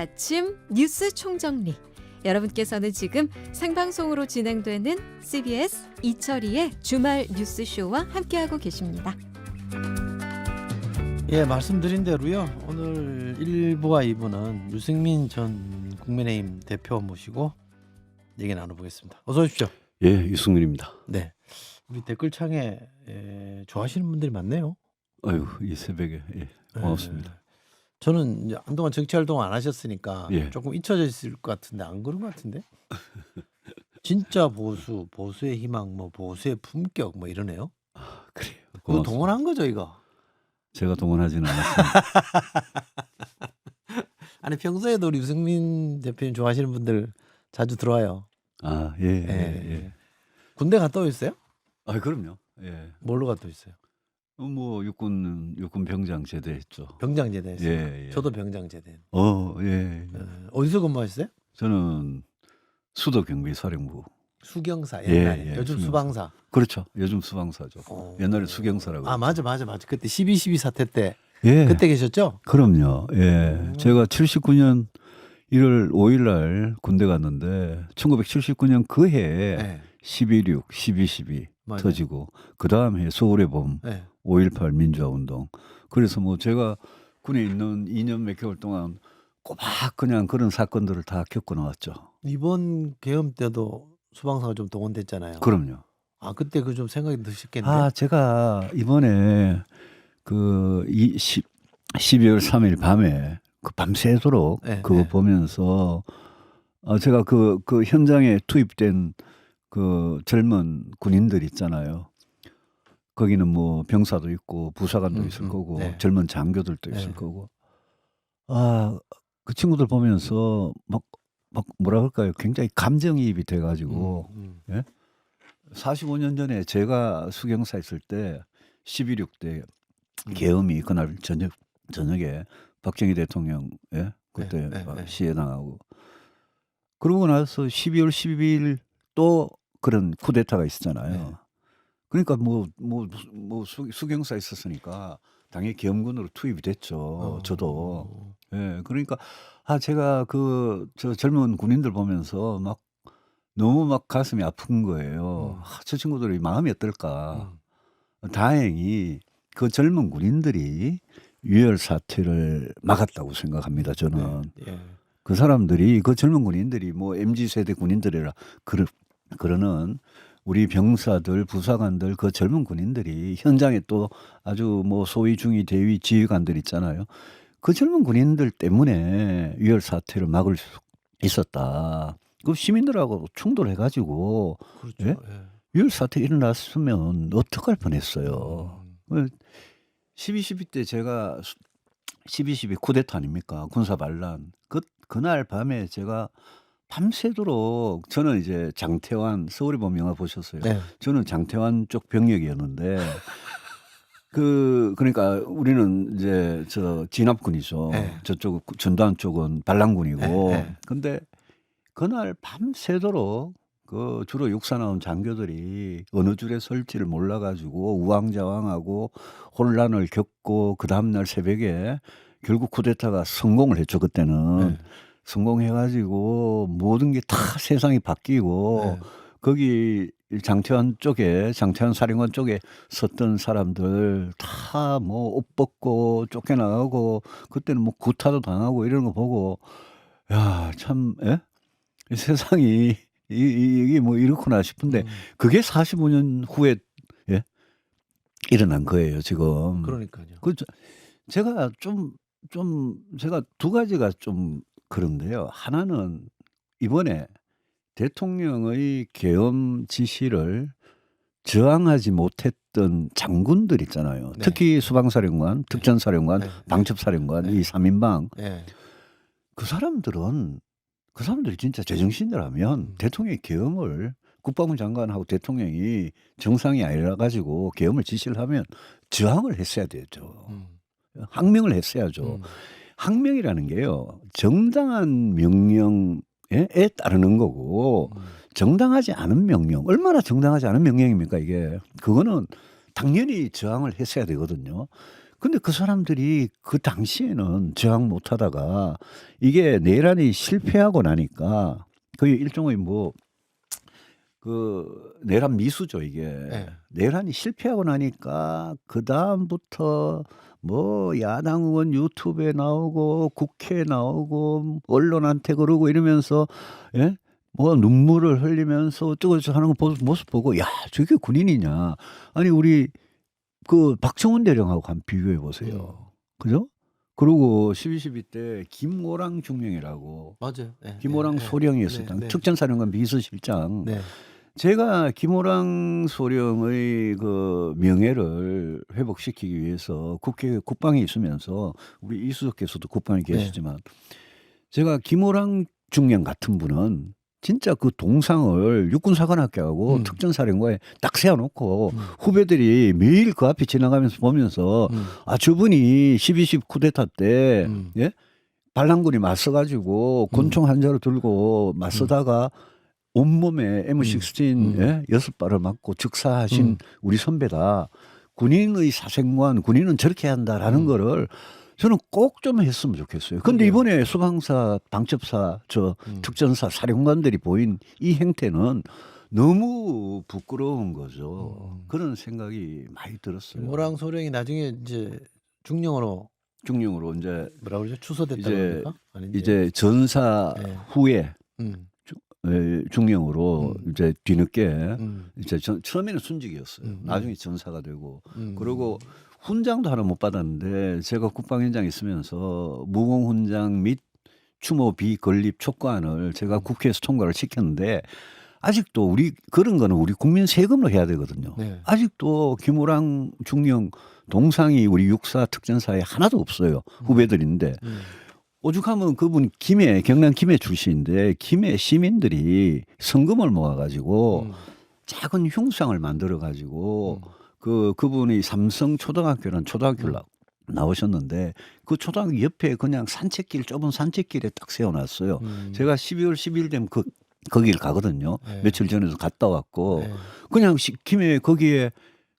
아침 뉴스 총정리. 여러분께서는 지금 생방송으로 진행되는 CBS 이철희의 주말 뉴스쇼와 함께하고 계십니다. 예, 말씀드린 대로요. 오늘 1부와 2부는 유승민 전 국민의힘 대표 모시고 얘기 나눠보겠습니다. 어서 오십시오. 예, 유승민입니다. 네, 우리 댓글창에 좋아하시는 분들이 많네요. 아유, 이 새벽에 고맙습니다. 저는 이제 한동안 정치 활동 안 하셨으니까 예. 조금 잊혀져 있을 것 같은데 안 그런 것 같은데? 진짜 보수, 보수의 희망, 뭐 보수의 품격 뭐 이러네요. 그래요. 그거 고맙습니다. 동원한 거죠, 이거? 제가 동원하지는 않았습니다. 아니 평소에도 우리 유승민 대표님 좋아하시는 분들 자주 들어와요. 아, 예, 예. 군대 갔다 오셨어요? 아, 그럼요. 예. 뭘로 갔다 오셨어요? 뭐 육군 병장 제대했죠. 병장 제대했어요. 예, 예. 저도 병장 제대. 예. 어디서 근무하셨어요? 저는 수도 경비 사령부. 수경사 옛날에. 예, 요즘 수경사. 수방사. 그렇죠. 요즘 수방사죠. 어. 옛날에 수경사라고. 아 맞아. 그때 12.12 사태 때 예. 그때 계셨죠? 그럼요. 예. 제가 79년 1월 5일 날 군대 갔는데 1979년 그 해에 네. 12.6, 12.12 맞아요. 터지고 그 다음 해 서울의 봄 네. 5.18 민주화운동. 그래서 뭐 제가 군에 있는 2년 몇 개월 동안 꼬박 그냥 그런 사건들을 다 겪고 나왔죠. 이번 계엄 때도 수방사가 좀 동원됐잖아요. 그럼요. 아 그때 그 좀 생각이 드셨겠네. 아, 제가 이번에 그 12월 3일 밤에 그 밤새도록 네, 그거 네. 보면서 제가 그 현장에 투입된 그 젊은 군인들 있잖아요. 거기는 뭐 병사도 있고 부사관도 있을 거고 네. 젊은 장교들도 네. 있을 거고. 그 친구들 보면서 막 뭐라 그럴까요? 굉장히 감정이입이 돼가지고 45년 전에 제가 수경사 있을 때 12.6 때 계엄이 그날 저녁에 박정희 대통령 그때 네. 시해당하고 그러고 나서 12월 12일 또 그런 쿠데타가 있었잖아요. 네. 그러니까 뭐 수경사 있었으니까 당연히 계엄군으로 투입이 됐죠. 저도. 예, 그러니까 제가 저 젊은 군인들 보면서 막 너무 막 가슴이 아픈 거예요. 저 친구들이 마음이 어떨까. 다행히 그 젊은 군인들이 유혈 사태를 막았다고 생각합니다. 저는. 예. 그 사람들이 그 젊은 군인들이 뭐 MZ 세대 군인들이라 그러는 우리 병사들, 부사관들, 그 젊은 군인들이 현장에 또 아주 뭐 소위 중위 대위 지휘관들 있잖아요. 그 젊은 군인들 때문에 유혈 사태를 막을 수 있었다. 그 시민들하고 충돌해가지고 그렇죠. 예? 유혈 사태 일어났으면 어떡할 뻔했어요. 12.12 때 제가 12.12 쿠데타 아닙니까? 군사 반란. 그날 밤에 제가 밤새도록 저는 이제 장태환 서울의 봄 영화 보셨어요? 네. 저는 장태환 쪽 병력이었는데 그러니까 우리는 이제 저 진압군이죠. 네. 저쪽 전두환 쪽은 반란군이고. 네. 근데 그날 밤새도록 그 주로 육사 나온 장교들이 어느 줄에 설지를 몰라가지고 우왕좌왕하고 혼란을 겪고 그 다음날 새벽에 결국 쿠데타가 성공을 했죠. 그때는 성공해가지고 모든 게 다 세상이 바뀌고 거기 장태환 사령관 쪽에 섰던 사람들 다 뭐 옷 벗고 쫓겨나가고 그때는 뭐 구타도 당하고 이런 거 보고 야, 참 이 세상이 이게 뭐 이렇구나 싶은데 그게 45년 후에 일어난 거예요 지금. 그러니까요. 제가 제가 두 가지가 좀 그런데요. 하나는 이번에 대통령의 계엄 지시를 저항하지 못했던 장군들 있잖아요. 네. 특히 수방사령관, 특전사령관, 네. 방첩사령관 이 3인방. 예. 그 사람들이 진짜 제정신이라면 대통령이 계엄을 국방부 장관하고 대통령이 정상이 아니라 가지고 계엄을 지시를 하면 저항을 했어야 되죠. 항명을 했어야죠. 항명이라는 게요. 정당한 명령에 따르는 거고 정당하지 않은 명령. 얼마나 정당하지 않은 명령입니까 이게. 그거는 당연히 저항을 했어야 되거든요. 근데 그 사람들이 그 당시에는 저항 못 하다가 이게 내란이 실패하고 나니까 거의 일종의 뭐 그 내란 미수죠 이게. 네. 내란이 실패하고 나니까 그다음부터 뭐 야당 의원 유튜브에 나오고 국회에 나오고 언론한테 그러고 이러면서 예? 뭐 눈물을 흘리면서 어쩌고저쩌고 하는 거 모습 보고 야 저게 군인이냐. 아니 우리 그 박정훈 대령하고 한번 비교해 보세요. 그죠? 그리고 12.12 때 김오랑 중령이라고 맞아요. 네, 김오랑 네, 소령이었었던 네, 네. 특전사령관 비서실장. 네. 제가 김오랑 소령의 그 명예를 회복시키기 위해서 국회 국방에 있으면서 우리 이수석께서도 국방에 계시지만 제가 김오랑 중령 같은 분은 진짜 그 동상을 육군사관학교하고 특전사령관에 딱 세워놓고 후배들이 매일 그 앞에 지나가면서 보면서 아 저분이 12.12 쿠데타 때 예? 반란군이 맞서가지고 권총 한 자루 들고 맞서다가 온몸에 M16 예? 6발을 맞고 즉사하신 우리 선배다. 군인의 사생관, 군인은 저렇게 한다라는 거를 저는 꼭 좀 했으면 좋겠어요. 근데 이번에 수방사, 방첩사, 특전사 사령관들이 보인 이 행태는 너무 부끄러운 거죠. 그런 생각이 많이 들었어요. 김오랑 소령이 나중에 이제 중령으로 이제 뭐라 그러죠? 추소됐다고 이제 합니까? 아닌데. 이제 전사 네. 후에 음, 중령으로 이제 뒤늦게 음, 이제 처음에는 순직이었어요. 나중에 전사가 되고 그리고 음. 훈장도 하나 못 받았는데 제가 국방위원장 있으면서 무공훈장 및 추모 비건립 촉구안을 제가 국회에서 통과를 시켰는데 아직도 우리 그런 거는 우리 국민 세금으로 해야 되거든요. 네. 아직도 김오랑 중령 동상이 우리 육사 특전사에 하나도 없어요. 후배들인데 오죽하면 그분 경남 김해 출신인데 김해 시민들이 성금을 모아가지고 작은 흉상을 만들어가지고 그분이 삼성 초등학교라는 초등학교를 나오셨는데 그 초등학교 옆에 그냥 좁은 산책길에 딱 세워놨어요. 제가 12월 10일 되면 거기를 가거든요. 네. 며칠 전에도 갔다 왔고 네. 그냥 김해 거기에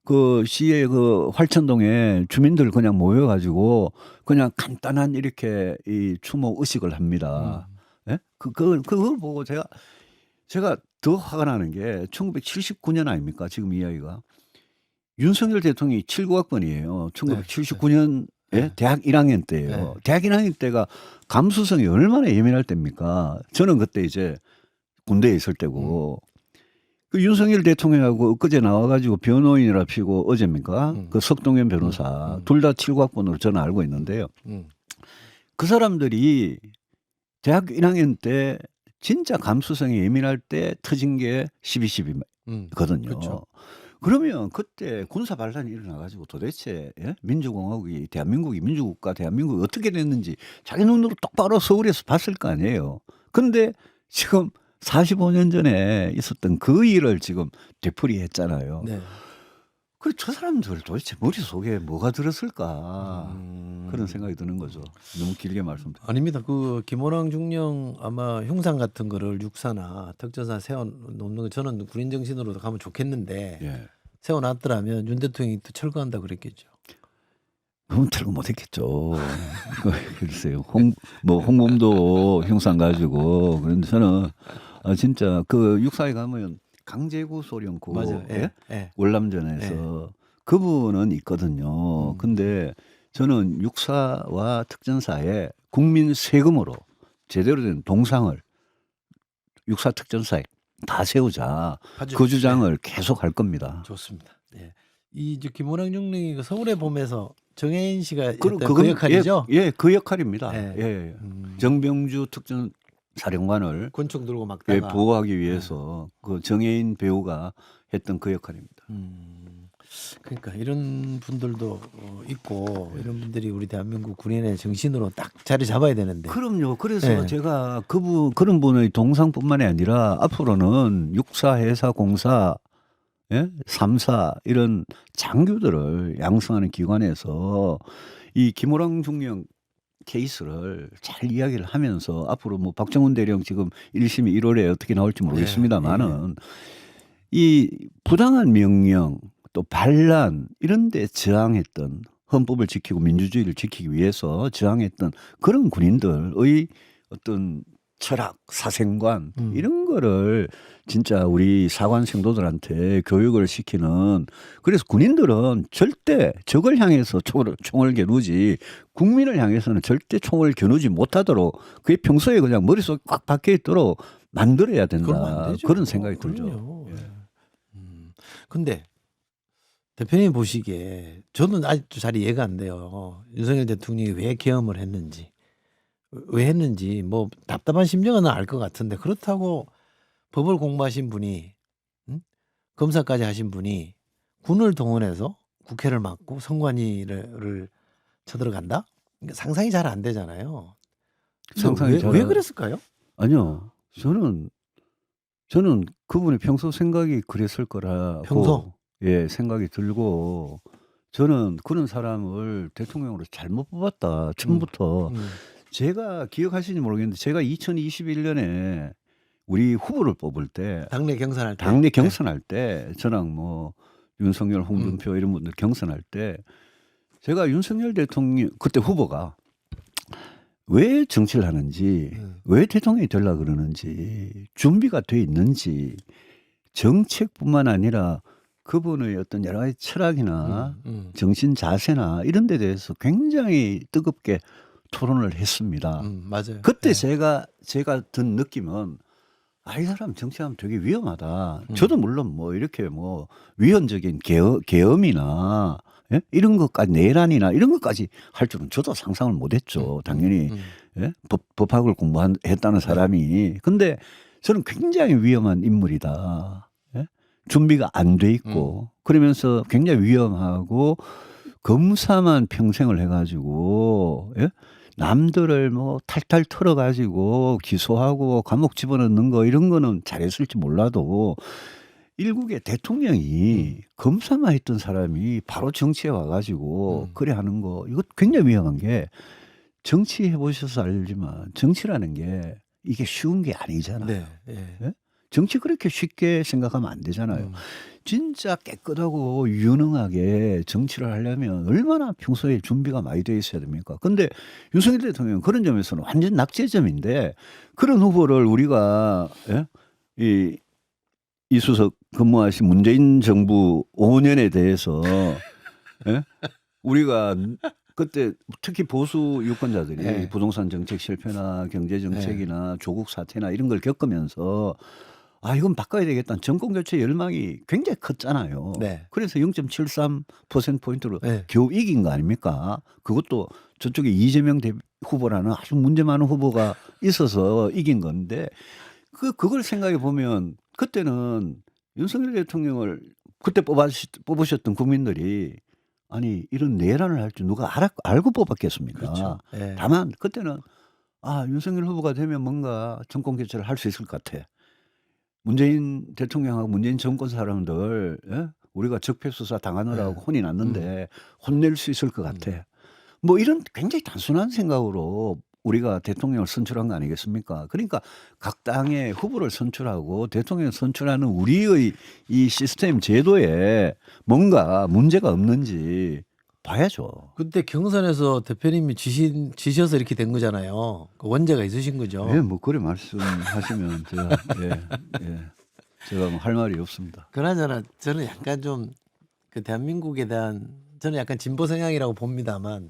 그 시의 그 활천동에 주민들 그냥 모여가지고 그냥 간단한 이렇게 이 추모 의식을 합니다. 예? 그걸 보고 제가 더 화가 나는 게 1979년 아닙니까? 지금 이야기가. 윤석열 대통령이 79학번이에요. 1979년 예? 대학 1학년 때예요. 네. 대학 1학년 때가 감수성이 얼마나 예민할 때입니까? 저는 그때 이제 군대에 있을 때고 그 윤석열 대통령하고 엊그제 나와가지고 변호인이라 피고 어제입니까? 그 석동현 변호사 둘 다 79학번으로 저는 알고 있는데요. 그 사람들이 대학 1학년 때 진짜 감수성이 예민할 때 터진 게 12.12거든요. 그렇죠. 그러면 그때 군사 반란이 일어나가지고 도대체 예? 민주공화국이 대한민국이 민주국가 대한민국이 어떻게 됐는지 자기 눈으로 똑바로 서울에서 봤을 거 아니에요. 그런데 지금 45년 전에 있었던 그 일을 지금 되풀이했잖아요. 네. 그래 저 사람들 도대체 머릿속에 뭐가 들었을까 그런 생각이 드는 거죠. 너무 길게 말씀드렸어요. 아닙니다. 그 김오랑 중령 아마 흉상 같은 거를 육사나 특전사 세워놓는 거 저는 군인 정신으로 가면 좋겠는데 예. 세워놨더라면 윤 대통령이 또 철거한다 그랬겠죠. 그럼 철거 못했겠죠. 글쎄요. 홍범도 흉상 가지고 그런데 저는 진짜 그 육사에 가면 강제구 소령 구 맞아요. 예? 예. 월남전에서 그분은 있거든요. 근데 저는 육사와 특전사에 국민 세금으로 제대로 된 동상을 육사 특전사에 다 세우자. 그 주장을 계속 할 겁니다. 좋습니다. 예. 이 김오랑 중령이 그 서울의 봄에서 정혜인 씨가 했던 그 그건 역할이죠. 예, 그 역할입니다. 예. 예. 정병주 특전 사령관을 권총 들고 막 예, 다가. 보호하기 위해서 그 정혜인 배우가 했던 그 역할입니다. 그러니까 이런 분들도 있고 이런 분들이 우리 대한민국 군인의 정신으로 딱 자리 잡아야 되는데. 그럼요. 그래서 예. 제가 그런 분의 동상뿐만이 아니라 앞으로는 육사, 해사, 공사, 예? 삼사 이런 장교들을 양성하는 기관에서 이 김오랑 중령 케이스를 잘 이야기를 하면서 앞으로 뭐 박정훈 대령 지금 1심이 1월에 어떻게 나올지 모르겠습니다만은 이 부당한 명령 또 반란 이런 데 저항했던 헌법을 지키고 민주주의를 지키기 위해서 저항했던 그런 군인들의 어떤 철학, 사생관 이런 거를 진짜 우리 사관 생도들한테 교육을 시키는 그래서 군인들은 절대 적을 향해서 총을 겨누지 국민을 향해서는 절대 총을 겨누지 못하도록 그게 평소에 그냥 머릿속에 꽉 박혀 있도록 만들어야 그러면 안 된다. 되죠. 그런 생각이 들죠. 그럼요. 근데 대표님 보시기에 저는 아직도 잘 이해가 안 돼요. 윤석열 대통령이 왜 계엄을 했는지, 왜 했는지 뭐 답답한 심정은 알 것 같은데 그렇다고 법을 공부하신 분이 검사까지 하신 분이 군을 동원해서 국회를 막고 선관위를 쳐들어간다? 그러니까 상상이 잘 안 되잖아요. 상상이 왜 그랬을까요? 아니요. 저는 그분이 평소 생각이 그랬을 거라고 평소? 예, 생각이 들고 저는 그런 사람을 대통령으로 잘못 뽑았다. 처음부터 제가 기억하시는지 모르겠는데 제가 2021년에 우리 후보를 뽑을 때 당내 경선할 때. 당내 경선할 때 저랑 뭐 윤석열, 홍준표 이런 분들 경선할 때 제가 윤석열 대통령 그때 후보가 왜 정치를 하는지 왜 대통령이 되려고 그러는지 준비가 돼 있는지 정책뿐만 아니라 그분의 어떤 여러 가지 철학이나 정신 자세나 이런 데 대해서 굉장히 뜨겁게 토론을 했습니다. 맞아요. 그때 네. 제가 든 느낌은 이 사람 정치하면 되게 위험하다. 저도 물론 뭐 이렇게 뭐 위헌적인 계엄이나 예? 이런 것까지 내란이나 이런 것까지 할 줄은 저도 상상을 못했죠. 당연히 예? 법학을 공부했다는 사람이. 근데 저는 굉장히 위험한 인물이다. 예? 준비가 안 돼 있고 그러면서 굉장히 위험하고 검사만 평생을 해가지고 예? 남들을 뭐 탈탈 털어가지고 기소하고 감옥 집어넣는 거 이런 거는 잘했을지 몰라도 일국의 대통령이 검사만 했던 사람이 바로 정치에 와가지고 그래 하는 거 이거 굉장히 위험한 게 정치해 보셔서 알지만 정치라는 게 이게 쉬운 게 아니잖아요. 네. 예. 예? 정치 그렇게 쉽게 생각하면 안 되잖아요. 진짜 깨끗하고 유능하게 정치를 하려면 얼마나 평소에 준비가 많이 돼 있어야 됩니까? 근데 윤석열 대통령은 그런 점에서는 완전 낙제점인데 그런 후보를 우리가 예? 이수석 근무하신 문재인 정부 5년에 대해서 예? 우리가 그때 특히 보수 유권자들이 네. 부동산 정책 실패나 경제 정책이나 조국 사태나 이런 걸 겪으면서 이건 바꿔야 되겠다는 정권 교체 열망이 굉장히 컸잖아요. 네. 그래서 0.73%포인트로 네. 겨우 이긴 거 아닙니까? 그것도 저쪽에 이재명 후보라는 아주 문제 많은 후보가 있어서 이긴 건데 그걸 생각해 보면 그때는 윤석열 대통령을 그때 뽑으셨던 국민들이 아니 이런 내란을 할 줄 누가 알고 뽑았겠습니까? 그렇죠. 예. 다만 그때는 윤석열 후보가 되면 뭔가 정권 교체를 할 수 있을 것 같아. 문재인 대통령하고 문재인 정권 사람들 예? 우리가 적폐 수사 당하느라고 혼이 났는데 혼낼 수 있을 것 같아. 뭐 이런 굉장히 단순한 생각으로 우리가 대통령을 선출한 거 아니겠습니까? 그러니까 각 당의 후보를 선출하고 대통령을 선출하는 우리의 이 시스템 제도에 뭔가 문제가 없는지 봐야죠. 그때 경선에서 대표님이 지셔서 이렇게 된 거잖아요. 그 원죄가 있으신 거죠. 예, 뭐 그래 말씀하시면 제가 제가 뭐 할 말이 없습니다. 그나저나 저는 약간 좀 그 대한민국에 대한 저는 약간 진보 성향이라고 봅니다만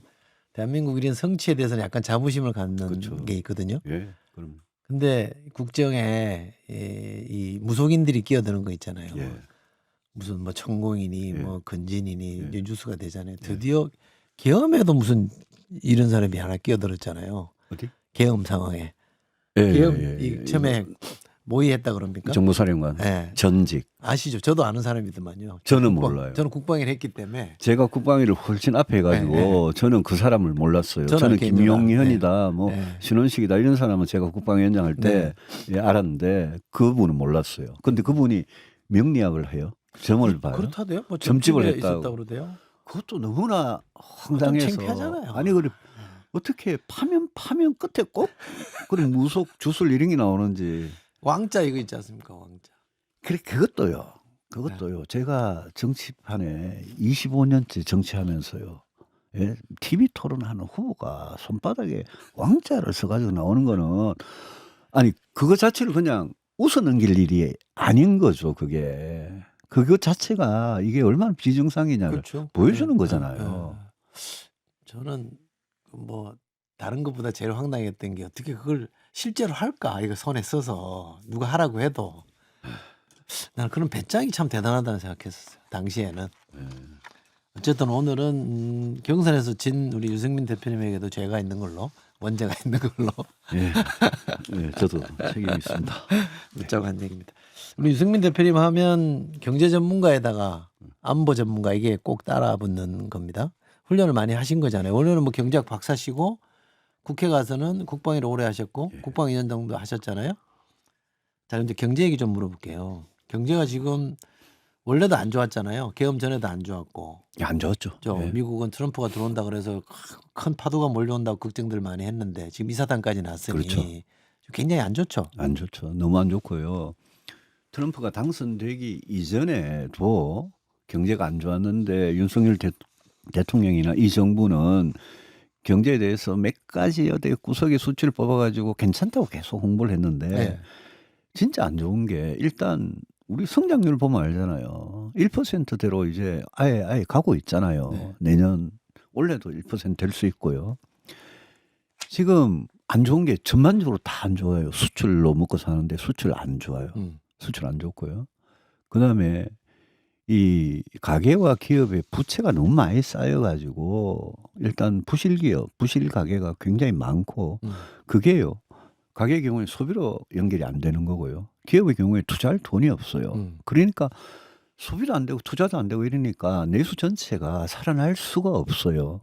대한민국 이런 성취에 대해서는 약간 자부심을 갖는 그렇죠. 게 있거든요. 예, 그럼 근데 국정에 이 무속인들이 끼어드는 거 있잖아요. 예. 무슨 뭐 천공이니 예. 뭐 건진이니 예. 뉴스가 되잖아요. 드디어 계엄에도 무슨 이런 사람이 하나 끼어들었잖아요. 어디? 계엄 상황에. 예, 계엄 예, 예, 이 처음에 모의했다 그럽니까? 정보사령관 예. 전직. 아시죠? 저도 아는 사람이더만요. 저는 몰라요. 저는 국방위를 했기 때문에 제가 국방위를 훨씬 앞에 해가지고 저는 그 사람을 몰랐어요. 저는 저는 개인적으로 김용현이다, 뭐 네. 신원식이다 이런 사람은 제가 국방위원장 할 때 알았는데 그분은 몰랐어요. 근데 그분이 명리학을 해요. 점을 봐요. 그렇다대요. 뭐 점집을 점집에 했다고. 있었다고 그러대요. 그것도 너무나 황당해서. 창피하잖아요. 아니 그래 어떻게 파면 끝에 꼭 그런 무속 주술 이런 게 나오는지. 왕자 이거 있지 않습니까? 왕자. 그래 그것도요. 제가 정치판에 25년째 정치하면서요. 예? TV 토론하는 후보가 손바닥에 왕자를 써가지고 나오는 거는 아니 그거 자체를 그냥 웃어 넘길 일이 아닌 거죠. 그거 자체가 이게 얼마나 비정상이냐를 그렇죠. 보여주는 예, 거잖아요. 예. 저는 뭐 다른 것보다 제일 황당했던 게 어떻게 그걸 실제로 할까? 이거 손에 써서 누가 하라고 해도 나는 그런 배짱이 참 대단하다는 생각했었어요. 당시에는. 어쨌든 오늘은 경선에서 진 우리 유승민 대표님에게도 죄가 있는 걸로 원죄가 있는 걸로 예. 예, 저도 책임이 있습니다. 묻자고 한 얘기입니다. 우리 유승민 대표님 하면 경제 전문가에다가 안보 전문가 이게 꼭 따라붙는 겁니다. 훈련을 많이 하신 거잖아요. 원래는 뭐 경제학 박사시고 국회 가서는 국방위를 오래 하셨고 예. 국방위원장도 하셨잖아요. 자, 근데 경제 얘기 좀 물어볼게요. 경제가 지금 원래도 안 좋았잖아요. 계엄 전에도 안 좋았고. 안 좋았죠. 예. 미국은 트럼프가 들어온다 그래서 큰 파도가 몰려온다고 걱정들 많이 했는데 지금 이사단까지 났으니 그렇죠. 굉장히 안 좋죠. 안 좋죠. 너무 안 좋고요. 트럼프가 당선되기 이전에도 경제가 안 좋았는데 윤석열 대통령이나 이 정부는 경제에 대해서 몇 가지 어디 구석의 수치를 뽑아가지고 괜찮다고 계속 홍보를 했는데 네. 진짜 안 좋은 게 일단 우리 성장률 보면 알잖아요. 1%대로 이제 아예 가고 있잖아요. 네. 내년 올해도 1% 될 수 있고요. 지금 안 좋은 게 전반적으로 다 안 좋아요. 수출로 먹고 사는데 수출 안 좋아요. 수출 안 좋고요. 그다음에 이 가계와 기업의 부채가 너무 많이 쌓여가지고 일단 부실 기업, 부실 가계가 굉장히 많고 그게요. 가계의 경우에 소비로 연결이 안 되는 거고요. 기업의 경우에 투자할 돈이 없어요. 그러니까 소비도 안 되고 투자도 안 되고 이러니까 내수 전체가 살아날 수가 없어요.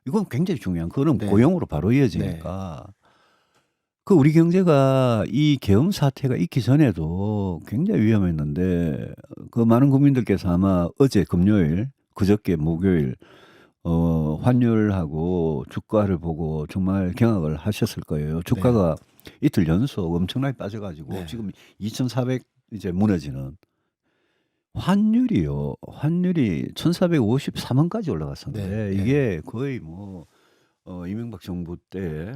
이건 굉장히 중요한 그거는 네. 고용으로 바로 이어지니까 그 우리 경제가 이 계엄 사태가 있기 전에도 굉장히 위험했는데 그 많은 국민들께서 아마 어제 금요일 그저께 목요일 환율하고 주가를 보고 정말 경악을 하셨을 거예요. 주가가 이틀 연속 엄청나게 빠져가지고 네. 지금 2,400 이제 무너지는 환율이요. 환율이 1,453원까지 올라갔었는데 네, 네. 이게 거의 뭐 이명박 정부 때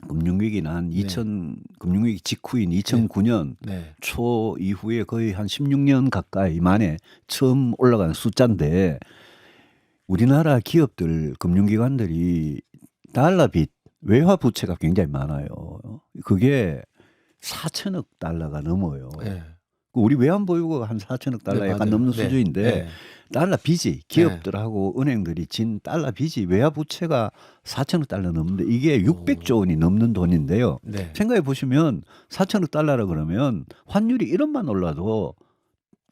금융위기 난 2000 금융위기 직후인 2009년 네. 초 이후에 거의 한 16년 가까이 만에 처음 올라간 숫자인데 우리나라 기업들 금융기관들이 달러 빚 외화 부채가 굉장히 많아요. 그게 4천억 달러가 넘어요. 네. 우리 외환 보유고가 한 4천억 달러 네, 약간 맞아요. 넘는 네. 수준인데 네. 달러 빚이 기업들하고 은행들이 진 달러 빚이 외화 부채가 4천억 달러 넘는데 이게 600조 원이 넘는 돈인데요. 네. 생각해 보시면 4천억 달러라 그러면 환율이 1원만 올라도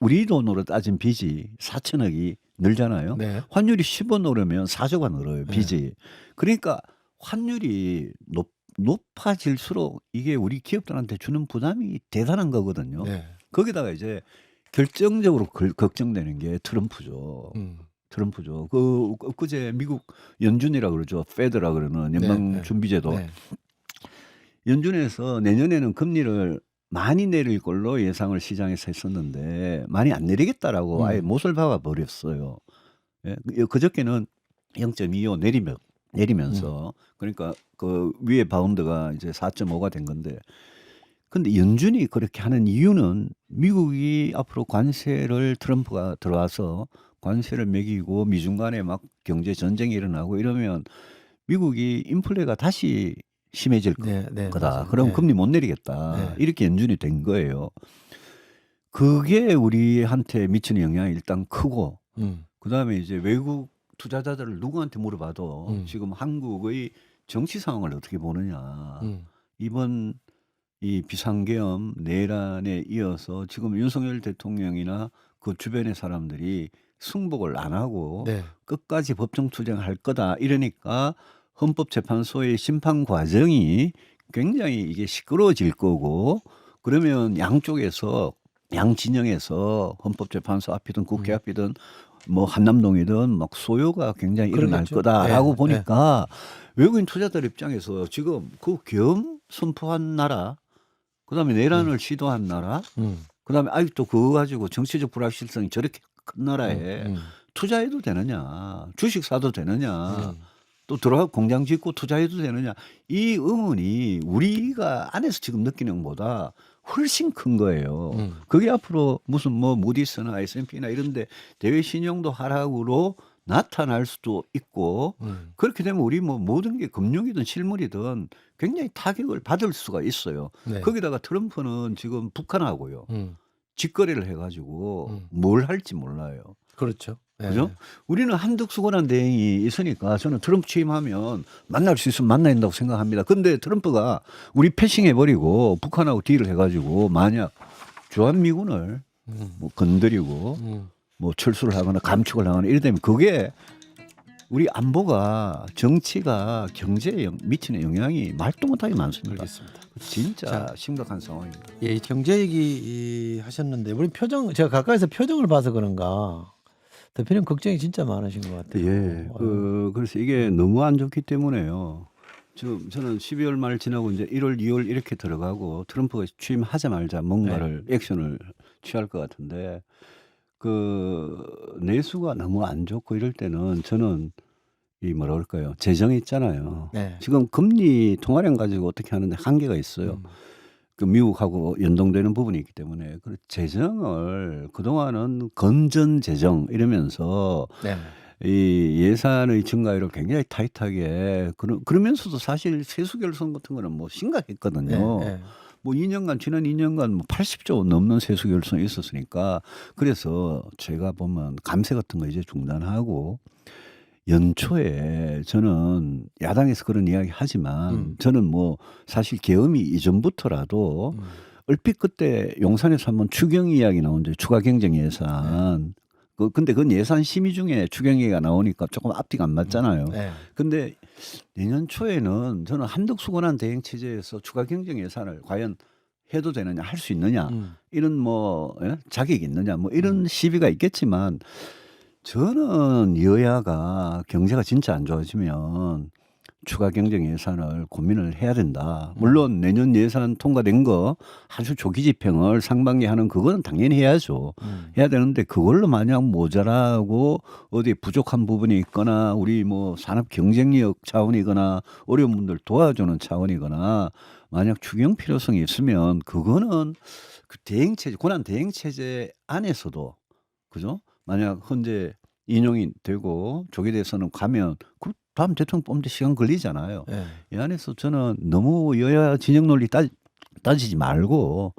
우리 돈으로 따진 빚이 4천억이 늘잖아요. 네. 환율이 10원 오르면 4조가 늘어요. 빚이. 그러니까 환율이 높아질수록 이게 우리 기업들한테 주는 부담이 대단한 거거든요. 네. 거기다가 이제 결정적으로 걱정되는 게 트럼프죠. 트럼프죠. 그제 미국 연준이라 그러죠. 페드라 그러는 연방준비제도. 네. 연준에서 내년에는 금리를 많이 내릴 걸로 예상을 시장에서 했었는데 많이 안 내리겠다라고 아예 못을 박아 버렸어요. 예? 그저께는 0.25 내리면서 그러니까 그 위에 바운드가 이제 4.5가 된 건데 근데 연준이 그렇게 하는 이유는 미국이 앞으로 관세를 트럼프가 들어와서 관세를 매기고 미중 간에 막 경제 전쟁이 일어나고 이러면 미국이 인플레가 다시 심해질 거다. 맞아요. 그럼 네. 금리 못 내리겠다. 네. 이렇게 연준이 된 거예요. 그게 우리한테 미치는 영향이 일단 크고 그다음에 이제 외국 투자자들을 누구한테 물어봐도 지금 한국의 정치 상황을 어떻게 보느냐. 이번 이 비상계엄 내란에 이어서 지금 윤석열 대통령이나 그 주변의 사람들이 승복을 안 하고 네. 끝까지 법정 투쟁할 거다 이러니까 헌법재판소의 심판 과정이 굉장히 이게 시끄러워질 거고 그러면 양쪽에서 양 진영에서 헌법재판소 앞이든 국회 앞이든 뭐 한남동이든 막 소요가 굉장히 일어날 그러겠죠. 거다라고 네, 보니까 외국인 투자들 입장에서 지금 그 계엄 선포한 나라 그다음에 내란을 시도한 나라 그다음에 아직도 그거 가지고 정치적 불확실성이 저렇게 큰 나라에 투자해도 되느냐, 주식 사도 되느냐, 또 들어가 공장 짓고 투자해도 되느냐, 이 의문이 우리가 안에서 지금 느끼는 것보다 훨씬 큰 거예요. 그게 앞으로 무슨 뭐 무디스나 S&P나 이런데 대외 신용도 하락으로 나타날 수도 있고 그렇게 되면 우리 뭐 모든 게 금융이든 실물이든 굉장히 타격을 받을 수가 있어요. 네. 거기다가 트럼프는 지금 북한하고요 직거래를 해가지고 뭘 할지 몰라요. 그렇죠. 네. 그죠? 우리는 한덕수건한 대행이 있으니까 저는 트럼프 취임하면 만날 수 있으면 만나야 된다고 생각합니다. 근데 트럼프가 우리 패싱해버리고 북한하고 딜을 해가지고 만약 주한미군을 뭐 건드리고 뭐 철수를 하거나 감축을 하거나 이래 되면 그게 우리 안보가 정치가 경제에 미치는 영향이 말도 못하게 많습니다. 알겠습니다. 진짜 자, 심각한 상황입니다. 예, 경제 얘기 하셨는데 우리 표정 제가 가까이서 표정을 봐서 그런가 대표님 걱정이 진짜 많으신 것 같아요. 예, 그래서 이게 너무 안 좋기 때문에요. 지금 저는 12월 말 지나고 이제 1월, 2월 이렇게 들어가고 트럼프가 취임하자마자 뭔가를 액션을 취할 것 같은데 그 내수가 너무 안 좋고 이럴 때는 저는 이 뭐라 그럴까요? 재정이 있잖아요. 네. 지금 금리 통화량 가지고 어떻게 하는데 한계가 있어요. 그 미국하고 연동되는 부분이 있기 때문에 그 재정을 그동안은 건전 재정 이러면서 네. 이 예산의 증가율을 굉장히 타이트하게 그러면서도 사실 세수 결손 같은 거는 뭐 심각했거든요. 네. 뭐 2년간 지난 2년간 뭐 80조 넘는 세수 결손이 있었으니까 그래서 제가 보면 감세 같은 거 이제 중단하고 연초에 저는 야당에서 그런 이야기 하지만 저는 뭐 사실 계엄이 이전부터라도 얼핏 그때 용산에서 한번 추경 이야기 나온데 추가 경정 예산 근데 그건 예산 심의 중에 추경 얘기가 나오니까 조금 앞뒤가 안 맞잖아요. 네. 근데 내년 초에는 저는 한덕수 권한 대행 체제에서 추가 경정 예산을 과연 해도 되느냐 할 수 있느냐 이런 뭐 자격이 있느냐 뭐 이런 시비가 있겠지만 저는 여야가 경제가 진짜 안 좋아지면 추가 경정 예산을 고민을 해야 된다. 물론 내년 예산 통과된 거 아주 조기 집행을 상반기에 하는 그거는 당연히 해야죠. 해야 되는데 그걸로 만약 모자라고 어디 부족한 부분이 있거나 우리 뭐 산업 경쟁력 차원이거나 어려운 분들 도와주는 차원이거나 만약 추경 필요성이 있으면 그거는 그 대행 체제, 권한 대행 체제 안에서도 그죠? 만약 현재 인용이 되고 조기 대선은 가면 그 다음 대통령 뽑는데 시간 걸리잖아요. 네. 이 안에서 저는 너무 여야 진영 논리 따지지 말고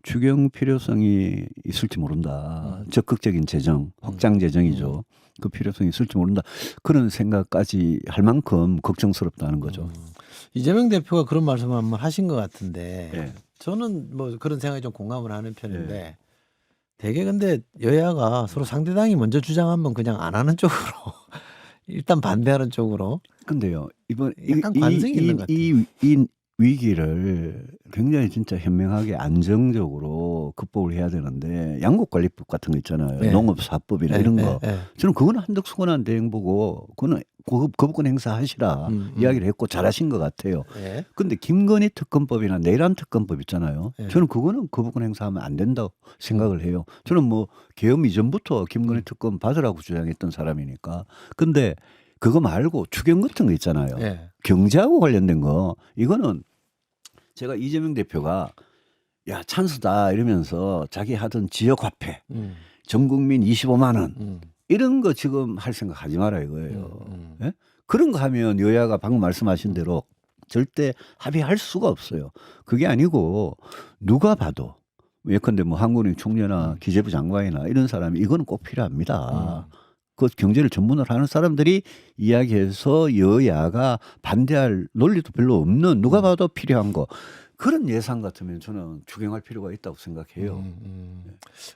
추경 필요성이 있을지 모른다. 적극적인 재정, 확장 재정이죠. 그 필요성이 있을지 모른다. 그런 생각까지 할 만큼 걱정스럽다는 거죠. 이재명 대표가 그런 말씀을 한번 하신 것 같은데 예. 저는 뭐 그런 생각에 좀 공감을 하는 편인데 되게 근데 여야가 서로 상대당이 먼저 주장하면 그냥 안 하는 쪽으로 일단 반대하는 쪽으로 근데요 이번 약간 관성이 있는 것 같아요. 이 위기를 굉장히 진짜 현명하게 안정적으로 극복을 해야 되는데 양국관리법 같은 거 있잖아요. 네. 농업사법이나 네, 이런 네, 거. 네. 저는 그거는 한덕수 권한 대행 보고 그거는 거부권 행사하시라 이야기를 했고 잘하신 것 같아요. 네. 근데 김건희 특검법이나 내란 특검법 있잖아요. 네. 저는 그거는 거부권 행사하면 안 된다고 생각을 해요. 저는 뭐 계엄 이전부터 김건희 특검 받으라고 주장했던 사람이니까. 근데 그거 말고 추경 같은 거 있잖아요. 네. 경제하고 관련된 거 이거는 제가 이재명 대표가 야 찬스다 이러면서 자기 하던 지역화폐 전 국민 25만 원 이런 거 지금 할 생각 하지 마라 이거예요. 예? 그런 거 하면 여야가 방금 말씀하신 대로 절대 합의할 수가 없어요. 그게 아니고 누가 봐도 예컨대 뭐 한국은행 총재나 기재부 장관이나 이런 사람이 이거는 꼭 필요합니다. 그 경제를 전문으로 하는 사람들이 이야기해서 여야가 반대할 논리도 별로 없는 누가 봐도 필요한 거 그런 예산 같으면 저는 추경할 필요가 있다고 생각해요.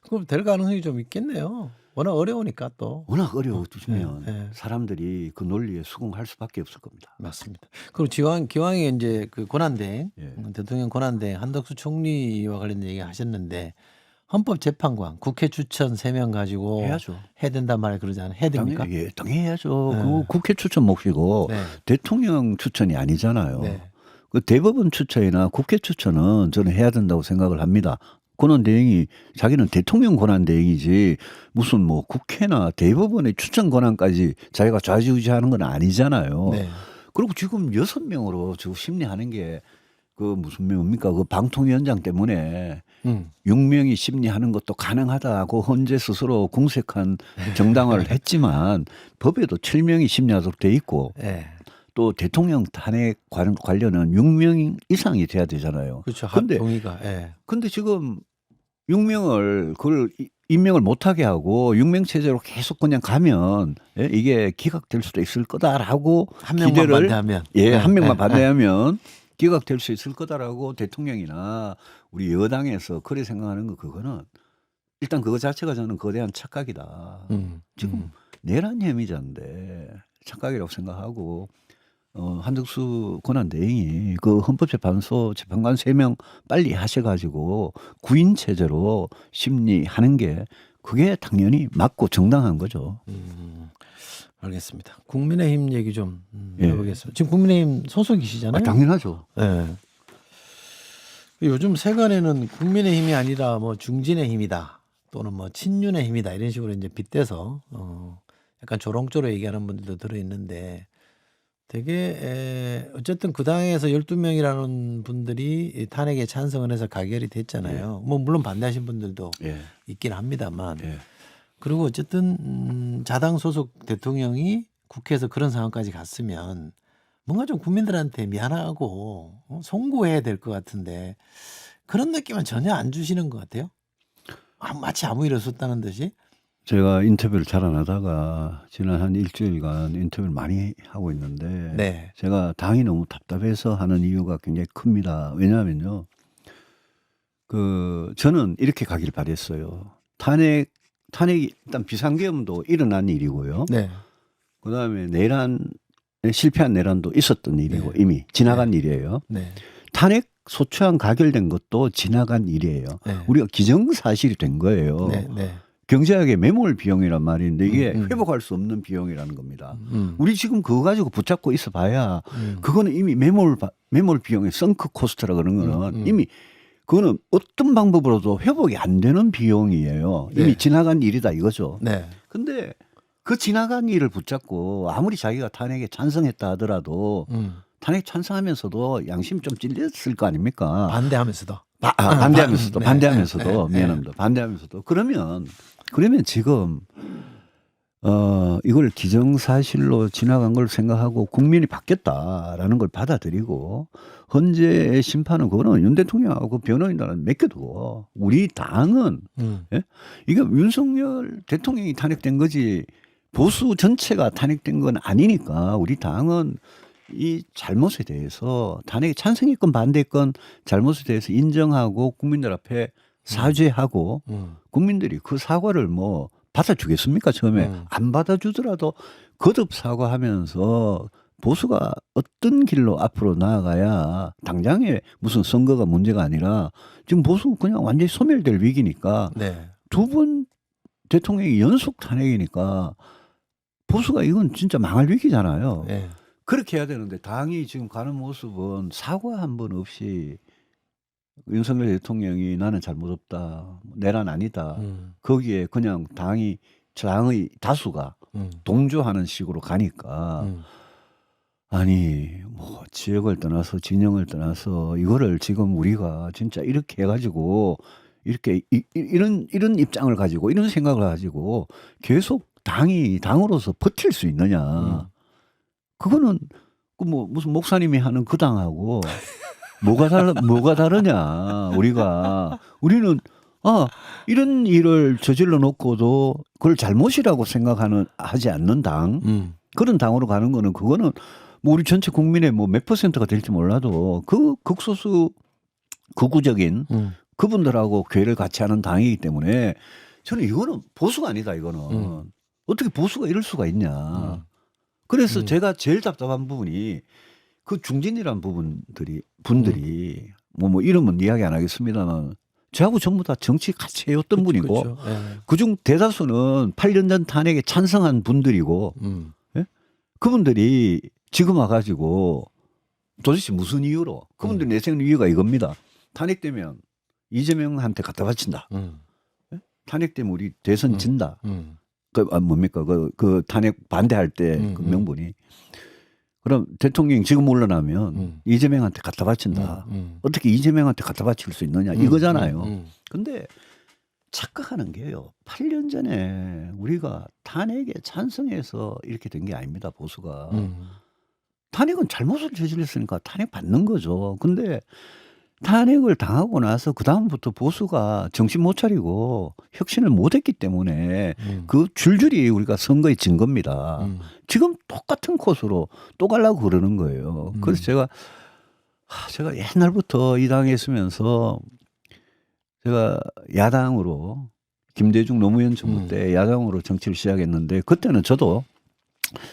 그럼 될 가능성이 좀 있겠네요. 워낙 어려우니까 또. 워낙 어려워지면 네. 사람들이 그 논리에 수긍할 수밖에 없을 겁니다. 맞습니다. 그리고 기왕에 이제 그 권한대행 예. 대통령 권한대행 한덕수 총리와 관련된 얘기 하셨는데 헌법재판관 국회 추천 3명 가지고 해야죠. 해야 된단 말을 그러잖아요. 해야 됩니까? 당연히 해야죠. 네. 그 국회 추천 몫이고 네. 대통령 추천이 아니잖아요. 네. 그 대법원 추천이나 국회 추천은 저는 해야 된다고 생각을 합니다. 권한대행이 자기는 대통령 권한대행이지 무슨 뭐 국회나 대법원의 추천 권한까지 자기가 좌지우지하는 건 아니잖아요. 네. 그리고 지금 6명으로 지금 심리하는 게 그 무슨 뭡니까 그 방통위원장 때문에 6명이 심리하는 것도 가능하다고 헌재 스스로 궁색한 정당화를 했지만 법에도 7명이 심리하도록 돼 있고 네. 또 대통령 탄핵 관련은 6명 이상이 돼야 되잖아요. 그렇죠. 근데 동의가. 예. 근데 지금 6명을 그걸 임명을 못하게 하고 6명 체제로 계속 그냥 가면 예? 이게 기각될 수도 있을 거다라고 한 명만 기대를 반대하면. 예, 한 명만 예. 반대하면 기각될 수 있을 거다라고 대통령이나 우리 여당에서 그래 생각하는 거 그거는 일단 그거 자체가 저는 거대한 착각이다. 지금 내란 혐의자인데 착각이라고 생각하고 한덕수 권한대행이 그 헌법재판소 재판관 3명 빨리 하셔가지고 구인 체제로 심리하는 게 그게 당연히 맞고 정당한 거죠. 알겠습니다. 국민의힘 얘기 좀 예. 해보겠습니다. 지금 국민의힘 소속이시잖아요. 당연하죠. 예. 요즘 세간에는 국민의힘이 아니라 뭐 중진의 힘이다 또는 뭐 친윤의 힘이다 이런 식으로 이제 빗대서 약간 조롱조로 얘기하는 분들도 들어 있는데 되게 어쨌든 그 당에서 12명이라는 분들이 이 탄핵에 찬성을 해서 가결이 됐잖아요. 뭐 물론 반대하신 분들도 예. 있긴 합니다만 예. 그리고 어쨌든 자당 소속 대통령이 국회에서 그런 상황까지 갔으면 뭔가 좀 국민들한테 미안하고 송구해야 될 것 같은데 그런 느낌은 전혀 안 주시는 것 같아요. 마치 아무 일 없었다는 듯이. 제가 인터뷰를 잘 안 하다가 지난 한 일주일간 인터뷰를 많이 하고 있는데 네. 제가 당이 너무 답답해서 하는 이유가 굉장히 큽니다. 왜냐하면요. 저는 이렇게 가길 바랬어요. 탄핵이 일단 비상계엄도 일어난 일이고요. 네. 그다음에 실패한 내란도 있었던 일이고 네. 이미 지나간 일이에요. 네. 탄핵 소추안 가결된 것도 지나간 일이에요. 네. 우리가 기정사실이 된 거예요. 네. 네. 경제학의 매몰 비용이란 말인데 이게 음. 회복할 수 없는 비용이라는 겁니다. 음. 우리 지금 그거 가지고 붙잡고 있어 봐야 음. 그거는 이미 매몰 비용의 썬크 코스트라 그런 거는 이미 그거는 어떤 방법으로도 회복이 안 되는 비용이에요. 이미 네. 지나간 일이다 이거죠. 네. 근데 그 지나간 일을 붙잡고 아무리 자기가 탄핵에 찬성했다 하더라도 탄핵 찬성하면서도 양심 좀 찔렸을 거 아닙니까? 반대하면서도. 반대하면서도 네. 반대하면서도 네. 미안합니다. 반대하면서도 그러면 지금 이걸 기정사실로 지나간 걸 생각하고 국민이 바뀌었다라는 걸 받아들이고 헌재의 심판은 그거는 윤 대통령하고 변호인단은 맡겨두고 우리 당은 예? 이게 윤석열 대통령이 탄핵된 거지 보수 전체가 탄핵된 건 아니니까 우리 당은 이 잘못에 대해서 탄핵에 찬성했건 반대했건 잘못에 대해서 인정하고 국민들 앞에 사죄하고 국민들이 그 사과를 뭐 받아주겠습니까? 처음에 안 받아주더라도 거듭 사과하면서 보수가 어떤 길로 앞으로 나아가야 당장에 무슨 선거가 문제가 아니라 지금 보수 그냥 완전히 소멸될 위기니까 네. 2번 대통령이 연속 탄핵이니까 보수가 이건 진짜 망할 위기잖아요. 네. 그렇게 해야 되는데 당이 지금 가는 모습은 사과 한 번 없이 윤석열 대통령이 나는 잘못 없다. 내란 아니다. 거기에 그냥 당의 다수가 동조하는 식으로 가니까 아니 뭐 지역을 떠나서 진영을 떠나서 이거를 지금 우리가 진짜 이렇게 해가지고 이렇게 이런 입장을 가지고 이런 생각을 가지고 계속 당으로서 버틸 수 있느냐. 그거는 뭐 무슨 목사님이 하는 그 당하고 뭐가 다르냐. 우리는 이런 일을 저질러 놓고도 그걸 잘못이라고 하지 않는 당 그런 당으로 가는 거는 그거는 뭐 우리 전체 국민의 뭐 몇 %가 될지 몰라도 그 극소수 극우적인 그분들하고 괴를 같이 하는 당이기 때문에 저는 이거는 보수가 아니다. 이거는 어떻게 보수가 이럴 수가 있냐. 그래서 제가 제일 답답한 부분이 그 중진이란 분들이 뭐 이름은 이야기 안 하겠습니다만 저하고 전부 다 정치 같이 해왔던 분이고 그렇죠. 네. 그중 대다수는 8년 전 탄핵에 찬성한 분들이고 예? 그분들이 지금 와가지고 도대체 무슨 이유로 그분들 내세우는 이유가 이겁니다. 탄핵되면 이재명한테 갖다 바친다. 탄핵 때문에 우리 대선 진다. 뭡니까? 그 탄핵 반대할 때 그 명분이. 그럼 대통령이 지금 물러나면 이재명한테 갖다 바친다. 어떻게 이재명한테 갖다 바칠 수 있느냐 이거잖아요. 근데 착각하는 게요. 8년 전에 우리가 탄핵에 찬성해서 이렇게 된 게 아닙니다. 보수가. 탄핵은 잘못을 저질렀으니까 탄핵 받는 거죠. 근데 탄핵을 당하고 나서 그다음부터 보수가 정신 못 차리고 혁신을 못 했기 때문에 그 줄줄이 우리가 선거에 진 겁니다. 지금 똑같은 코스로 또 가려고 그러는 거예요. 그래서 제가 옛날부터 이 당에 있으면서 제가 야당으로 김대중 노무현 정부 때 야당으로 정치를 시작했는데 그때는 저도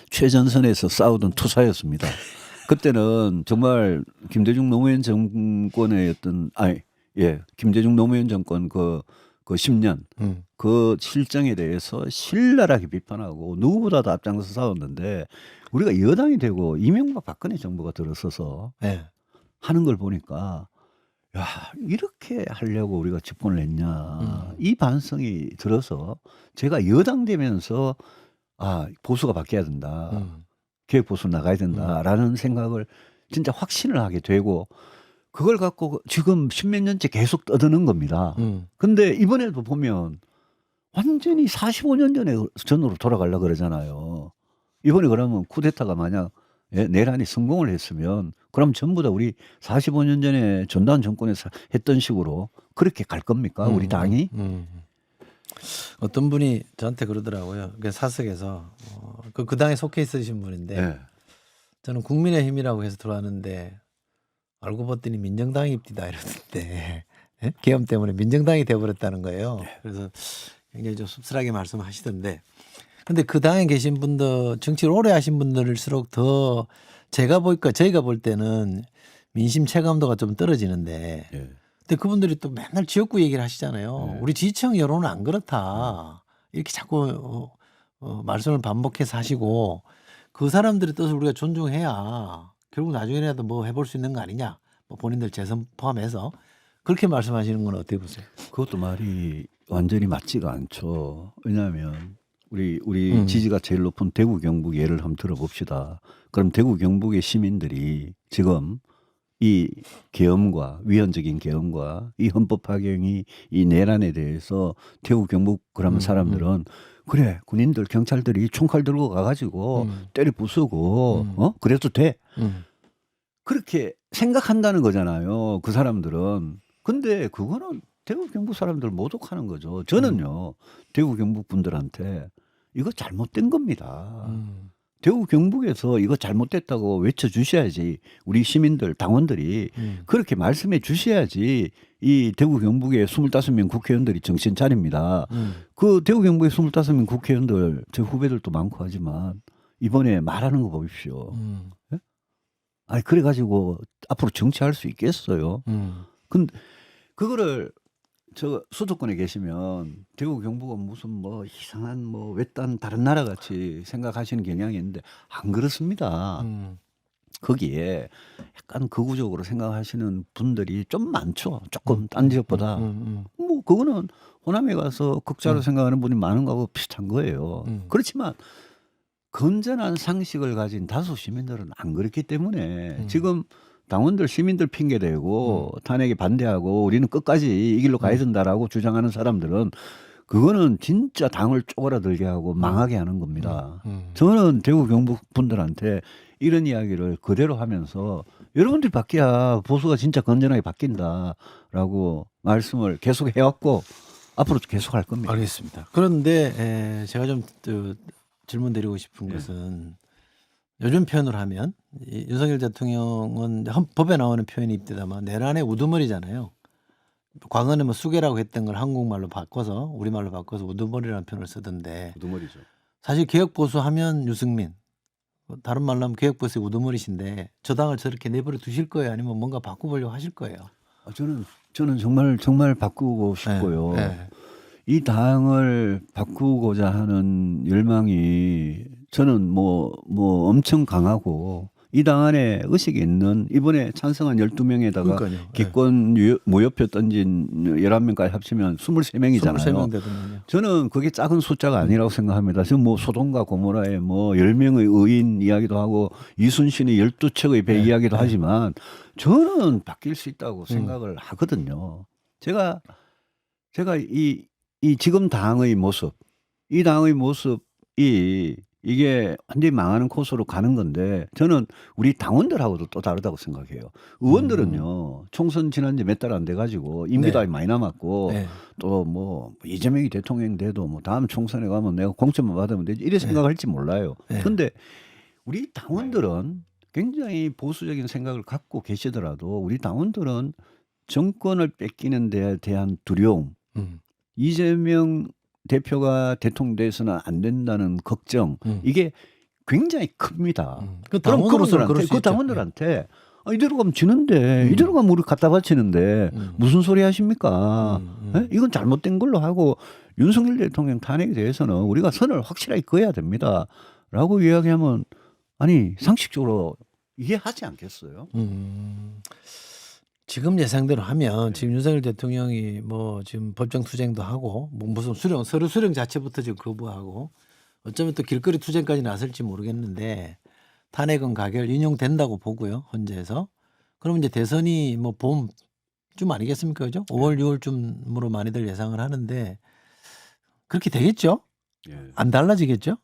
최전선에서 싸우던 투사였습니다. 그때는 정말 김대중 노무현 정권의 김대중 노무현 정권 그 10년 그 실정에 대해서 신랄하게 비판하고 누구보다도 앞장서 싸웠는데 우리가 여당이 되고 이명박 박근혜 정부가 들어서서 하는 걸 보니까 야, 이렇게 하려고 우리가 집권을 했냐. 이 반성이 들어서 제가 여당 되면서 보수가 바뀌어야 된다. 개혁 보수 나가야 된다라는 생각을 진짜 확신을 하게 되고 그걸 갖고 지금 십몇 년째 계속 떠드는 겁니다. 근데 이번에도 보면 완전히 45년 전으로 돌아가려고 그러잖아요. 이번에 그러면 쿠데타가 만약 내란이 성공을 했으면 그럼 전부 다 우리 45년 전에 전두환 정권에서 했던 식으로 그렇게 갈 겁니까? 우리 당이? 어떤 분이 저한테 그러더라고요. 사석에서 그 당에 속해 있으신 분인데 저는 국민의힘이라고 해서 들어왔는데 알고 봤더니 민정당이 입디다 이러던데 계엄 때문에 민정당이 돼버렸다는 거예요. 그래서 굉장히 좀 씁쓸하게 말씀하시던데 근데 그 당에 계신 분들 정치를 오래 하신 분들일수록 더 저희가 볼 때는 민심 체감도가 좀 떨어지는데 근데 그분들이 또 맨날 지역구 얘기를 하시잖아요. 우리 지지층 여론은 안 그렇다. 이렇게 자꾸 말씀을 반복해서 하시고 그 사람들의 뜻을 우리가 존중해야 결국 나중에라도 뭐 해볼 수 있는 거 아니냐. 뭐 본인들 재선 포함해서 그렇게 말씀하시는 건 어떻게 보세요? 그것도 말이 완전히 맞지가 않죠. 왜냐하면 우리 지지가 제일 높은 대구 경북 예를 한번 들어봅시다. 그럼 대구 경북의 시민들이 지금 이 계엄과 위헌적인 계엄과 이 헌법 파견이 이 내란에 대해서 대구 경북 그러면 사람들은 그래 군인들 경찰들이 총칼 들고 가가지고 때려 부수고 그래도 돼 그렇게 생각한다는 거잖아요. 그 사람들은. 근데 그거는 대구 경북 사람들 모독하는 거죠. 저는요 대구 경북 분들한테 이거 잘못된 겁니다. 대구 경북에서 이거 잘못됐다고 외쳐주셔야지 우리 시민들 당원들이 그렇게 말씀해 주셔야지 이 대구 경북의 25명 국회의원들이 정신 차립니다. 그 대구 경북의 25명 국회의원들 제 후배들도 많고 하지만 이번에 말하는 거 보십시오. 예? 아니 그래가지고 앞으로 정치할 수 있겠어요. 근데 그거를 저 수도권에 계시면 대구 경북은 무슨 뭐 이상한 뭐 외딴 다른 나라 같이 생각하시는 경향이 있는데 안 그렇습니다. 거기에 약간 극우적으로 생각하시는 분들이 좀 많죠. 조금 딴 지역보다. 뭐 그거는 호남에 가서 극자로 생각하는 분이 많은 거하고 비슷한 거예요. 그렇지만 건전한 상식을 가진 다수 시민들은 안 그렇기 때문에 지금 당원들 시민들 핑계대고 탄핵에 반대하고 우리는 끝까지 이 길로 가야 된다라고 주장하는 사람들은 그거는 진짜 당을 쪼그라들게 하고 망하게 하는 겁니다. 저는 대구 경북 분들한테 이런 이야기를 그대로 하면서 여러분들이 바뀌어야 보수가 진짜 건전하게 바뀐다라고 말씀을 계속 해왔고 앞으로 계속 할 겁니다. 알겠습니다. 그런데 제가 좀 질문 드리고 싶은 것은 요즘 표현을 하면 윤석열 대통령은 법에 나오는 표현이 있대다만 내란의 우두머리잖아요. 과거는 뭐 수개라고 했던 걸 한국말로 바꿔서 우리말로 바꿔서 우두머리라는 표현을 쓰던데 우두머리죠. 사실 사실 개혁보수하면 유승민 다른 말로 하면 개혁보수의 우두머리신데 저 당을 저렇게 내버려 두실 거예요? 아니면 뭔가 바꿔보려고 하실 거예요? 저는 정말 바꾸고 싶고요. 네. 이 당을 바꾸고자 하는 열망이 저는 뭐 엄청 강하고 이 당 안에 의식이 있는 이번에 찬성한 12명에다가 그러니까요. 기권 무효표 던진 11명까지 합치면 23명이잖아요. 23명 되더만요. 저는 그게 작은 숫자가 아니라고 생각합니다. 지금 뭐 소돔과 고모라에 뭐 10명의 의인 이야기도 하고 이순신의 12척의 배 이야기도 하지만 저는 바뀔 수 있다고 생각을 하거든요. 제가 이 지금 당의 모습, 이 당의 모습이 이게 완전히 망하는 코스로 가는 건데 저는 우리 당원들하고도 또 다르다고 생각해요. 의원들은요 총선 지난 지 몇 달 안 돼가지고 임기도 네. 아직 많이 남았고 네. 또 뭐 이재명이 대통령 돼도 뭐 다음 총선에 가면 내가 공천만 받으면 되지 이래 생각할지 몰라요. 네. 근데 우리 당원들은 굉장히 보수적인 생각을 갖고 계시더라도 우리 당원들은 정권을 뺏기는 데 대한 두려움, 이재명 대표가 대통령 돼서는 안 된다는 걱정 이게 굉장히 큽니다. 그 그럼 당원으로서는 그럴 그분들한테 수 그 있죠. 당원들한테 이대로 가면 지는데 이대로 가면 우리 갖다 바치는데 무슨 소리 하십니까? 예? 이건 잘못된 걸로 하고 윤석열 대통령 탄핵에 대해서는 우리가 선을 확실하게 그어야 됩니다. 라고 이야기하면 아니 상식적으로 이해하지 않겠어요? 지금 예상대로 하면 지금 윤석열 대통령이 뭐 지금 법정 투쟁도 하고 뭐 무슨 서류 수령 자체부터 지금 거부하고 어쩌면 또 길거리 투쟁까지 나설지 모르겠는데 탄핵은 가결 인용된다고 보고요. 헌재에서. 그러면 이제 대선이 뭐 봄쯤 아니겠습니까? 그죠? 5월 6월쯤으로 많이들 예상을 하는데 그렇게 되겠죠? 예. 안 달라지겠죠?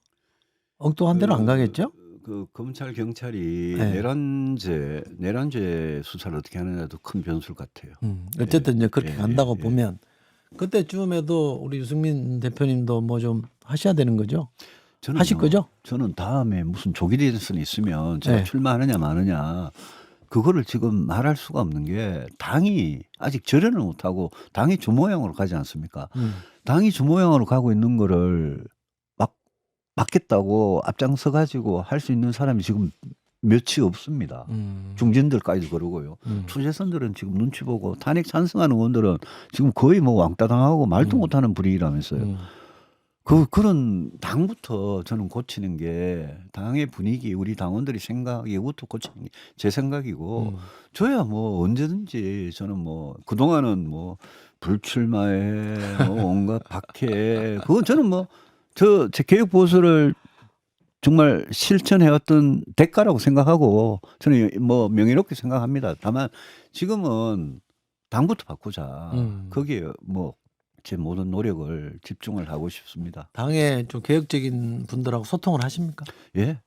엉뚱한 대로 안 가겠죠? 그 검찰 경찰이 네. 내란죄 수사를 어떻게 하느냐도 큰 변수 같아요. 어쨌든 이제 그렇게 예, 간다고 예. 보면 그때쯤에도 우리 유승민 대표님도 뭐 좀 하셔야 되는 거죠? 저는요, 하실 거죠? 저는 다음에 무슨 조기 대선이 있으면 제가 네. 출마하느냐 마느냐 그거를 지금 말할 수가 없는 게 당이 아직 절연을 못하고 당이 주모양으로 가지 않습니까? 당이 주모양으로 가고 있는 거를 막 막겠다고 앞장서 가지고 할 수 있는 사람이 지금 몇이 없습니다. 중진들까지도 그러고요. 투재선들은 지금 눈치 보고 탄핵 찬성하는 의원들은 지금 거의 뭐 왕따 당하고 말도 못하는 분위기라면서요. 그런 당부터 저는 고치는 게 당의 분위기, 우리 당원들이 생각이부터 고치는 게 제 생각이고 저야 뭐 언제든지 저는 뭐 그동안은 뭐 불출마해 뭐 온갖 박해 그건 저는 뭐 제 개혁 보수를 정말 실천해왔던 대가라고 생각하고 저는 뭐 명예롭게 생각합니다. 다만 지금은 당부터 바꾸자. 거기에 뭐 제 모든 노력을 집중을 하고 싶습니다. 당에 좀 개혁적인 분들하고 소통을 하십니까? 예,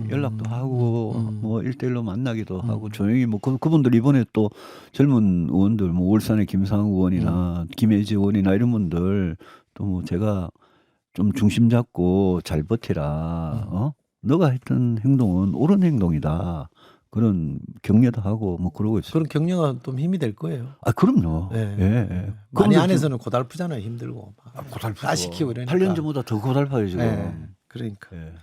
연락도 하고 뭐 1대1로 만나기도 하고 조용히 뭐 그분들 이번에 또 젊은 의원들 뭐 울산의 김상우 의원이나 김혜지 의원이나 이런 분들 또 뭐 제가 좀 중심 잡고 잘 버티라. 너가 했던 행동은 옳은 행동이다. 그런 격려도 하고 뭐 그러고 있어요. 그런 격려가 좀 힘이 될 거예요. 아 그럼요. 네. 예. 많이 안에서는 고달프잖아요. 힘들고. 고달프죠. 따시키고 이러니까. 8년 전보다 더 고달파요 지금. 네. 그러니까. 예.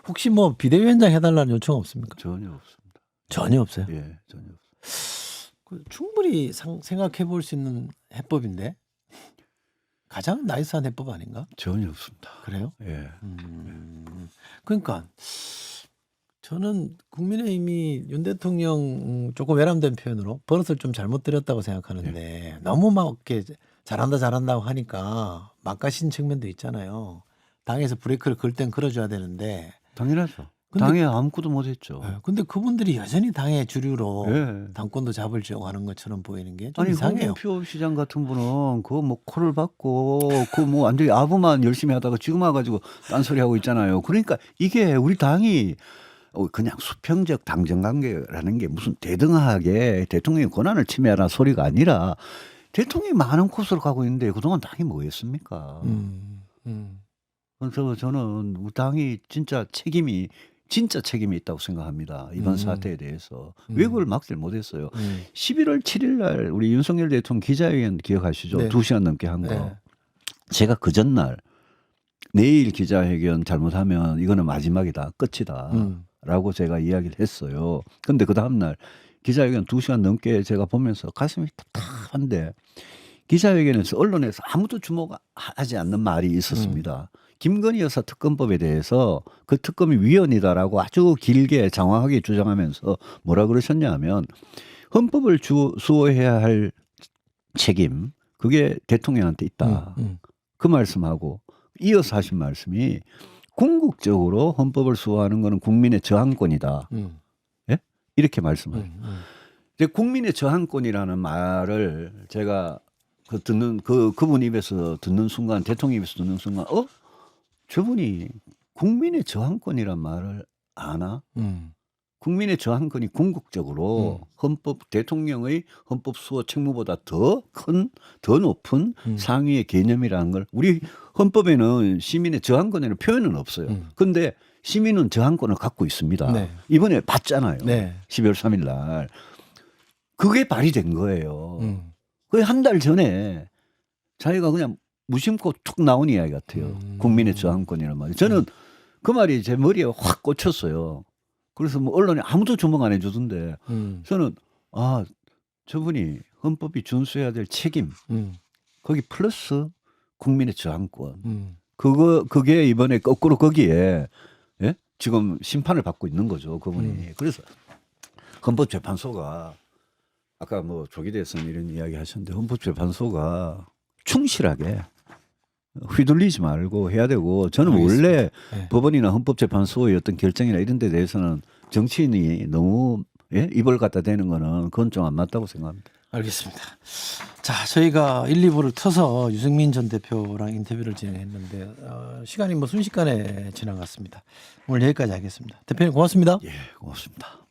혹시 뭐 비대위원장 해달라는 요청 없습니까? 전혀 없습니다. 전혀 없어요. 예, 전혀 없습니다. 충분히 생각해 볼 수 있는 해법인데 가장 나이스한 해법 아닌가? 전혀 없습니다. 그래요? 예. 그러니까 저는 국민의힘이 윤 대통령 조금 외람된 표현으로 버릇을 좀 잘못 들였다고 생각하는데 너무 막 이렇게 잘한다고 하니까 막가신 측면도 있잖아요. 당에서 브레이크를 걸 땐 걸어줘야 되는데. 당연하죠. 근데- 당에 아무것도 못했죠. 근데 그분들이 여전히 당의 주류로 예. 당권도 잡으려고 하는 것처럼 보이는 게 좀 아니 이상해요. 홍준표 시장 같은 분은 그거 뭐 코를 받고 그 뭐 완전히 아부만 열심히 하다가 지금 와가지고 딴소리 하고 있잖아요. 그러니까 이게 우리 당이 그냥 수평적 당정 관계라는 게 무슨 대등하게 대통령의 권한을 침해하라는 소리가 아니라 대통령이 많은 코스로 가고 있는데 그동안 당이 뭐 했습니까? 그래서 저는 우리 당이 진짜 책임이 있다고 생각합니다. 이번 사태에 대해서. 왜 그걸 막질 못했어요. 11월 7일 날 우리 윤석열 대통령 기자회견 기억하시죠? 네. 2시간 넘게 한 거. 네. 제가 그 전날 내일 기자회견 잘못하면 이거는 마지막이다. 끝이다. 라고 제가 이야기를 했어요. 근데 그 다음날 기자회견 2시간 넘게 제가 보면서 가슴이 답답한데 기자회견에서 언론에서 아무도 주목하지 않는 말이 있었습니다. 김건희 여사 특검법에 대해서 그 특검이 위헌이다라고 아주 길게 장황하게 주장하면서 뭐라 그러셨냐 하면 헌법을 수호해야 할 책임 그게 대통령한테 있다. 그 말씀하고 이어서 하신 말씀이 궁극적으로 헌법을 수호하는 것은 국민의 저항권이다. 예? 이렇게 말씀하죠. 이제 국민의 저항권이라는 말을 제가 그분 입에서 듣는 순간, 대통령 입에서 듣는 순간, 저분이 국민의 저항권이란 말을 아나? 국민의 저항권이 궁극적으로 대통령의 헌법 수호 책무보다 더 높은 상위의 개념이라는 걸 우리 헌법에는 시민의 저항권이라는 표현은 없어요. 그런데 시민은 저항권을 갖고 있습니다. 네. 이번에 봤잖아요. 네. 12월 3일 날. 그게 발의된 거예요. 거의 한 달 전에 자기가 그냥 무심코 툭 나온 이야기 같아요. 국민의 저항권이라는 말이. 저는 그 말이 제 머리에 확 꽂혔어요. 그래서 뭐 언론에 아무도 주목 안 해주던데 저는 저분이 헌법이 준수해야 될 책임 거기 플러스 국민의 저항권 그게 이번에 거꾸로 거기에 예? 지금 심판을 받고 있는 거죠 그분이. 그래서 헌법재판소가 아까 뭐 조기 대선 이런 이야기 하셨는데 헌법재판소가 충실하게 휘둘리지 말고 해야 되고 저는 알겠습니다. 원래 네. 법원이나 헌법재판소의 어떤 결정이나 이런 데 대해서는 정치인이 너무 입을 갖다 대는 거는 그건 좀 안 맞다고 생각합니다. 알겠습니다. 자, 저희가 1, 2부를 터서 유승민 전 대표랑 인터뷰를 진행했는데 시간이 뭐 순식간에 지나갔습니다. 오늘 여기까지 하겠습니다. 대표님 고맙습니다. 예, 고맙습니다.